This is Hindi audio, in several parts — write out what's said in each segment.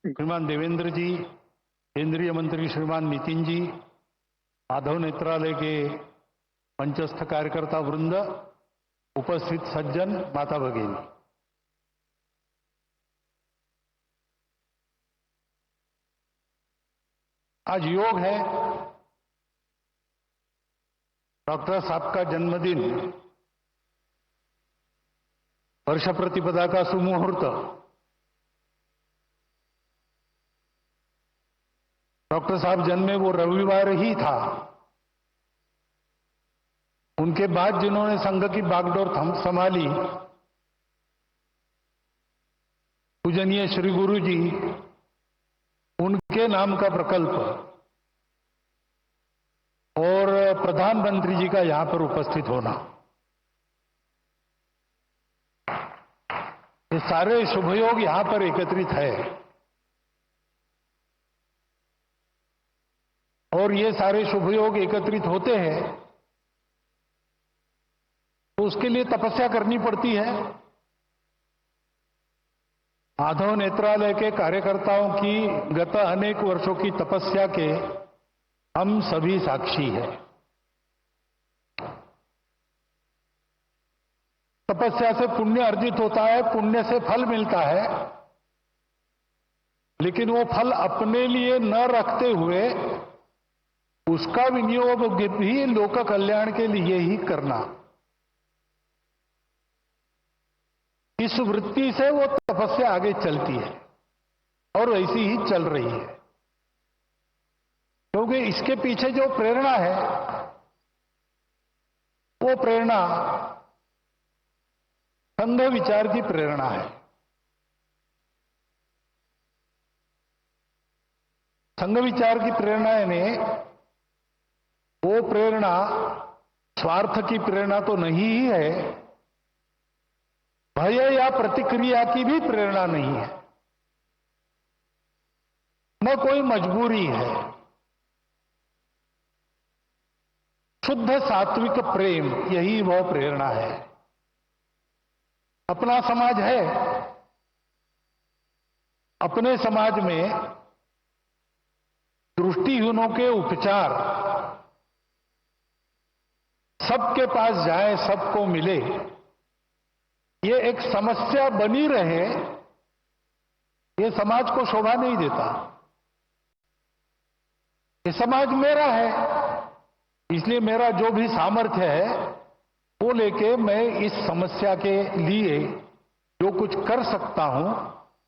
श्रीमान देवेंद्र जी, केंद्रीय मंत्री श्रीमान नितिन जी, माधव नेत्रालय के मंचस्थ कार्यकर्ता वृंद, उपस्थित सज्जन, माता भगिनी, आज योग है। डॉक्टर साहब का जन्मदिन, वर्ष प्रतिपदा का सुमुहूर्त। डॉक्टर साहब जन्मे वो रविवार ही था। उनके बाद जिन्होंने संघ की बागडोर संभाली, पूजनीय श्री गुरु जी, उनके नाम का प्रकल्प और प्रधानमंत्री जी का यहां पर उपस्थित होना, ये सारे शुभयोग यहां पर एकत्रित है। और ये सारे शुभयोग एकत्रित होते हैं तो उसके लिए तपस्या करनी पड़ती है। माधव नेत्रालय के कार्यकर्ताओं की गत अनेक वर्षों की तपस्या के हम सभी साक्षी हैं। तपस्या से पुण्य अर्जित होता है, पुण्य से फल मिलता है, लेकिन वो फल अपने लिए न रखते हुए उसका विनियोग भी लोक कल्याण के लिए ही करना, इस वृत्ति से वो तपस्या आगे चलती है और ऐसी ही चल रही है। क्योंकि इसके पीछे जो प्रेरणा है वो प्रेरणा संघ विचार की प्रेरणा है। संघ विचार की प्रेरणा ने वो प्रेरणा स्वार्थ की प्रेरणा तो नहीं ही है, भय या प्रतिक्रिया की भी प्रेरणा नहीं है, न कोई मजबूरी है। शुद्ध सात्विक प्रेम, यही वह प्रेरणा है। अपना समाज है, अपने समाज में दृष्टिहीनों के उपचार सबके पास जाए, सबको मिले, ये एक समस्या बनी रहे, ये समाज को शोभा नहीं देता। ये समाज मेरा है, इसलिए मेरा जो भी सामर्थ्य है वो लेके मैं इस समस्या के लिए जो कुछ कर सकता हूं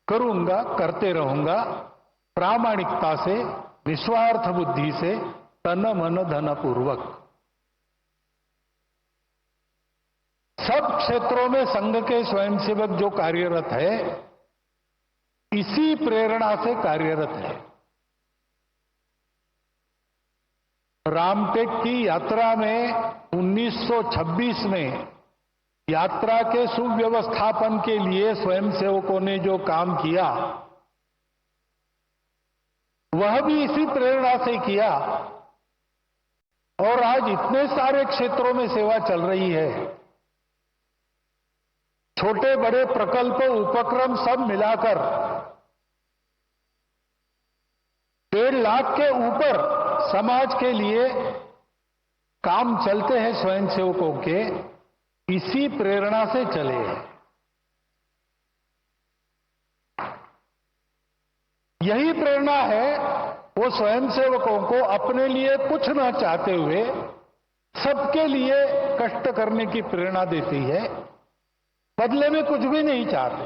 करूंगा, करते रहूंगा, प्रामाणिकता से, निस्वार्थ बुद्धि से, तन मन धन पूर्वक। सब क्षेत्रों में संघ के स्वयंसेवक जो कार्यरत है, इसी प्रेरणा से कार्यरत है। रामटेक की यात्रा में 1926 में यात्रा के सुव्यवस्थापन के लिए स्वयंसेवकों ने जो काम किया, वह भी इसी प्रेरणा से किया। और आज इतने सारे क्षेत्रों में सेवा चल रही है, छोटे बड़े प्रकल्प उपक्रम सब मिलाकर 1.5 लाख के ऊपर समाज के लिए काम चलते हैं स्वयंसेवकों के, इसी प्रेरणा से चले हैं। यही प्रेरणा है वो स्वयंसेवकों को अपने लिए कुछ न चाहते हुए सबके लिए कष्ट करने की प्रेरणा देती है। बदले में कुछ भी नहीं चाहते,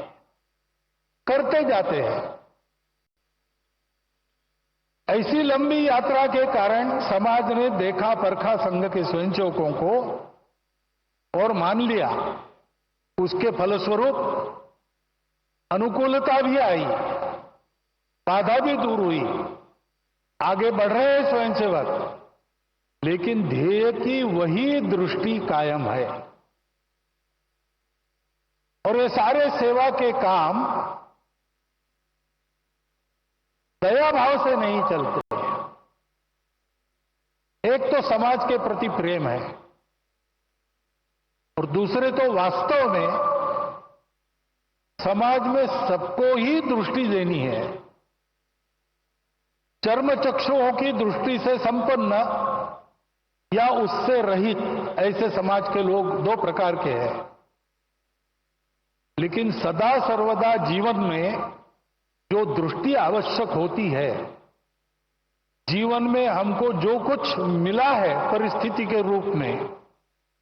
करते जाते हैं। ऐसी लंबी यात्रा के कारण समाज ने देखा परखा संघ के स्वयंसेवकों को और मान लिया। उसके फलस्वरूप अनुकूलता भी आई, बाधा भी दूर हुई, आगे बढ़ रहे हैं स्वयंसेवक, लेकिन ध्येय की वही दृष्टि कायम है। और ये सारे सेवा के काम दया भाव से नहीं चलते। एक तो समाज के प्रति प्रेम है और दूसरे तो वास्तव में समाज में सबको ही दृष्टि देनी है, चर्मचक्षुओं की दृष्टि से संपन्न या उससे रहित ऐसे समाज के लोग दो प्रकार के हैं। लेकिन सदा सर्वदा जीवन में जो दृष्टि आवश्यक होती है, जीवन में हमको जो कुछ मिला है परिस्थिति के रूप में,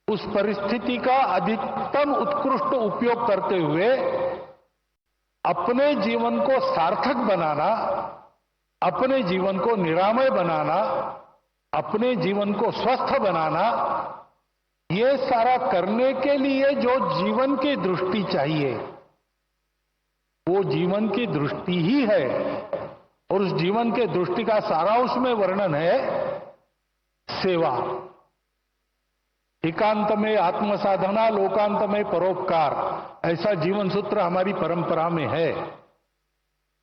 उस परिस्थिति का अधिकतम उत्कृष्ट उपयोग करते हुए अपने जीवन को सार्थक बनाना, अपने जीवन को निरामय बनाना, अपने जीवन को स्वस्थ बनाना, ये सारा करने के लिए जो जीवन की दृष्टि चाहिए, वो जीवन की दृष्टि ही है। और उस जीवन के दृष्टि का सारा उसमें वर्णन है सेवा। एकांत में आत्मसाधना, लोकांत में परोपकार, ऐसा जीवन सूत्र हमारी परंपरा में है।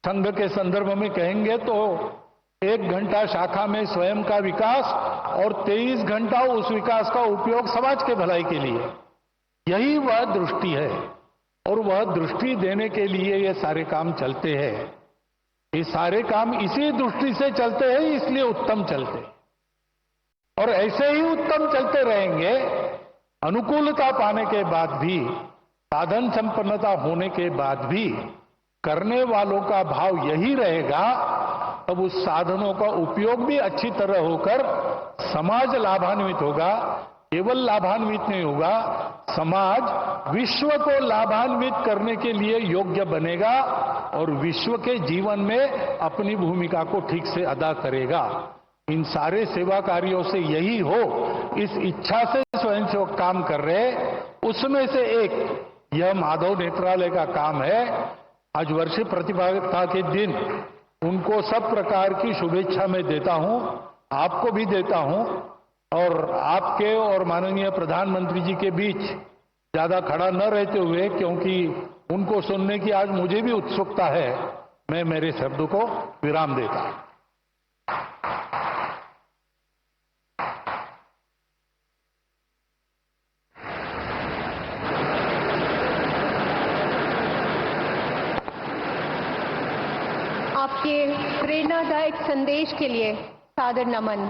संघ के संदर्भ में कहेंगे तो 1 घंटा शाखा में स्वयं का विकास और 23 घंटा उस विकास का उपयोग समाज के भलाई के लिए, यही वह दृष्टि है। और वह दृष्टि देने के लिए ये सारे काम चलते हैं। ये सारे काम इसी दृष्टि से चलते हैं, इसलिए उत्तम चलते हैं। और ऐसे ही उत्तम चलते रहेंगे। अनुकूलता पाने के बाद भी, साधन संपन्नता होने के बाद भी करने वालों का भाव यही रहेगा, तब उस साधनों का उपयोग भी अच्छी तरह होकर समाज लाभान्वित होगा। केवल लाभान्वित नहीं होगा, समाज विश्व को लाभान्वित करने के लिए योग्य बनेगा और विश्व के जीवन में अपनी भूमिका को ठीक से अदा करेगा। इन सारे सेवा कार्यों से यही हो, इस इच्छा से स्वयंसेवक काम कर रहे। उसमें से एक यह माधव नेत्रालय का काम है। आज वर्षीय प्रतिभागिता के दिन उनको सब प्रकार की शुभेच्छा मैं देता हूं, आपको भी देता हूं। और आपके और माननीय प्रधानमंत्री जी के बीच ज्यादा खड़ा न रहते हुए, क्योंकि उनको सुनने की आज मुझे भी उत्सुकता है, मैं मेरे शब्द को विराम देता हूं। आपके प्रेरणादायक संदेश के लिए सादर नमन।